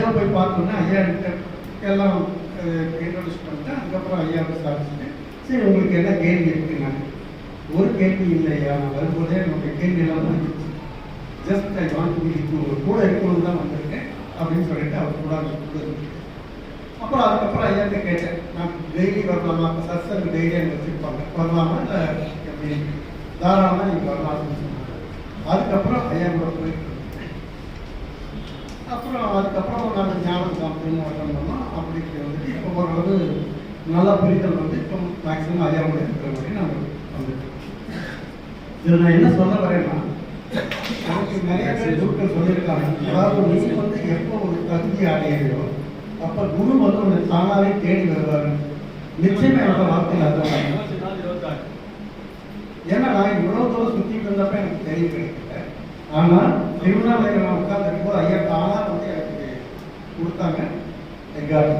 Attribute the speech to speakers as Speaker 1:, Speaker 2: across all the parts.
Speaker 1: ஐயா போய் பார்த்தோன்னா ஐயா எல்லாம் இன்ட்ரோடியூஸ் பண்ணிட்டேன். அதுக்கப்புறம் ஐயா விசாரிச்சுட்டு சரி உங்களுக்கு என்ன கேள்வி இருக்குங்க? ஒரு கேள்வி இல்லை ஐயா, நான் வரும்போதே என்னுடைய கேள்வி எல்லாம் முடிஞ்சிச்சு. Just I want to be கூட இருக்கணும் தான் வந்திருக்கேன் அப்படின்னு சொல்லிட்டு அவர் கூட அப்புறம் அதுக்கப்புறம் ஐயாட்ட கேட்டேன், நான் டெய்லி வரலாமா? அப்போ சர்சன் டெய்லி எனக்கு வச்சுருப்பாங்க, வரலாமா இல்லை எப்படி? தாராளமாக நீங்கள் வரலாம் அப்படின்னு சொன்னாங்க. அதுக்கப்புறம் ஐயா கூட போயிட்டு அதுக்கப்புறம் நாங்கள் ஞானம் சாப்பிட்டு வரணும்னா அப்படி வந்துட்டு இப்போ ஓரளவு நல்லா புரிதல் வந்து இப்போ மேக்ஸிமம் ஐயா கூட இருக்கிற மாதிரி நாங்கள் வந்துட்டு. இதில் நான் என்ன சொல்ல வரேன்னா, எனக்கு நிறைய பேர் குருக்கள் சொல்லியிருக்காங்க, அதாவது நீ வந்து எப்போ ஒரு தகுதி அடையிறியோ அப்போ குரு வந்து உன்னை தானாவே தேடி வருவார். நிச்சயமா என்னோட வாழ்க்கையில் அதான். ஏன்னா நான் இவ்வளோ தூரம் சுற்றிட்டு இருந்தப்ப எனக்கு தெரிய கிடைக்கல. ஆனால் திருவண்ணாமலையில் நான் உட்காந்துருக்கும் போது ஐயா தானாக வந்து எனக்கு கொடுத்தாங்க எங்காரு.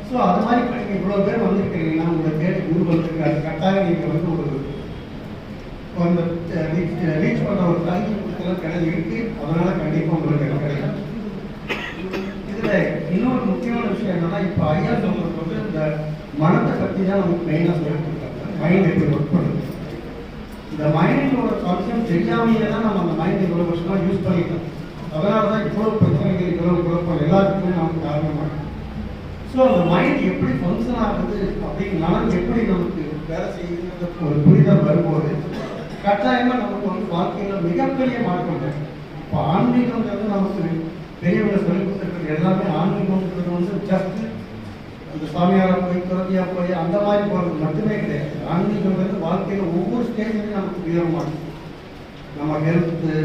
Speaker 1: ஸோ அது மாதிரி இப்போ நீங்கள் இவ்வளோ பேர் வந்திருக்கிறீங்கன்னா உங்களை தேடி குரு வந்திருக்காரு. கட்டாயம் நீங்கள் வந்து ஒரு ரீச் பண்ணுற ஒரு தகுதி கொடுத்தலாம் கிடையாது இருக்கு. அதனால கண்டிப்பாக உங்களுக்கு கிடைக்கும். இதில் இன்னொரு முக்கியமான விஷயம் என்னன்னா, இப்போ ஐயா சொல்றது வந்து இந்த மனத்தை பற்றி தான் நமக்கு மெயினாக சொல்லிட்டு இருக்காங்க. மைண்ட் எப்படி ஒர்க் பண்ணுது, இந்த மைண்டோட கான்செப்ட் தெரியாமையே தான் நம்ம அந்த மைண்ட் இவ்வளோ வருஷமாக யூஸ் பண்ணிட்டோம். அதனால தான் இவ்வளோ பிரச்சனைகள் இவ்வளோ குழப்பம் எல்லாத்துக்குமே நமக்கு காரணமாக. ஸோ அந்த மைண்ட் எப்படி ஃபங்க்ஷன் ஆகுது அப்படின்னு மனம் எப்படி நமக்கு வேலை செய்யுதுன்ற ஒரு புரிதல் வரும்போது கட்டாயமாக நமக்கு வந்து வாழ்க்கையில் மிகப்பெரிய மாற்றம். இப்போ ஆன்மீகங்கிறது நமக்கு பெரியவங்க சொல்லிக் கொடுத்துருக்கிறது எல்லாமே ஆன்மீகங்கிறது வந்து ஜஸ்ட் அந்த சாமியாரை போய் துறவியா போய் அந்த மாதிரி போகிறது மட்டுமே கிடையாது. ஆன்மீகங்கிறது வாழ்க்கையில் ஒவ்வொரு ஸ்டேஜ்லையும் நமக்கு உயரமாகும். நம்ம ஹெல்த்து,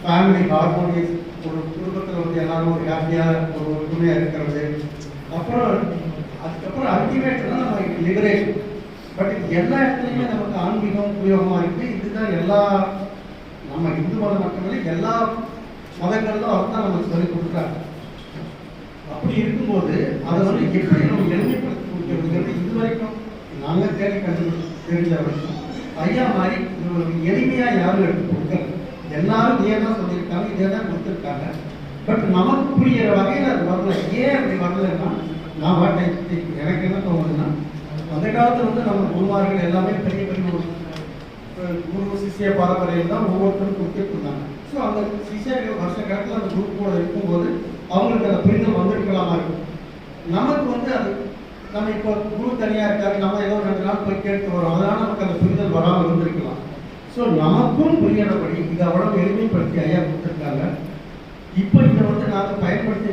Speaker 1: ஃபேமிலி ஹார்மோனியஸ், ஒரு குடும்பத்தில் வந்து எல்லாரும் ஒரு ஹாப்பியாக ஒரு ஒற்றுமையாக இருக்கிறது. அப்புறம் அதுக்கப்புறம் அல்டிமேட்னா நம்ம லிபரேஷன். பட் இது எல்லா இடத்துலையுமே நமக்கு ஆன்மீகம் உபயோகமாக இருக்குது. இதுதான் எல்லா நம்ம இந்து மதம் மட்டுமில்லை எல்லா மதங்களும் அவர் தான் நமக்கு சொல்லிக் கொடுக்குறாங்க. அப்படி இருக்கும்போது அதை வந்து எப்படி நம்ம எளிமைப்படுத்தி கொடுக்கிறது இது வரைக்கும் நாங்கள் தேடி தெரிஞ்ச வரைக்கும் ஐயா மாதிரி எளிமையாக யாரும் எடுத்து கொடுக்கல. எல்லாரும் இதே தான் சொல்லியிருக்காங்க, இதே தான் கொடுத்துருக்காங்க. பட் நமக்கு புரிகிற வகையில் அது வரல. ஏன் அப்படி வரலன்னா, நான் வாட்டை எனக்கு என்ன தோணுதுன்னா, அந்த காலத்தில் வந்து நம்ம குருமார்கள் எல்லாமே பெரிய பெரிய குரு சிஷிய பாரம்பரியம் தான் ஒவ்வொருத்தரும் கொடுத்துட்டு இருந்தாங்க. ஸோ அந்த சிஷியர்கள் வருஷ கணக்கில் அந்த குரூப்போட இருக்கும்போது அவங்களுக்கு அந்த புரிதல் வந்திருக்கலாமா இருக்கும். நமக்கு வந்து அது நம்ம இப்போ குரு தனியாக இருக்காரு, நம்ம ஏதோ 2 நாள் போய் கேட்டு வரோம், அதனால நமக்கு அந்த புரிதல் வராமல் இருந்திருக்கலாம். ஸோ நமக்கும் புரியறபடி இதை அவ்வளவு எளிமைப்படுத்தி ஐயா கொடுத்துருக்காங்க. இப்போ இதை வந்து நாங்கள் பயன்படுத்தி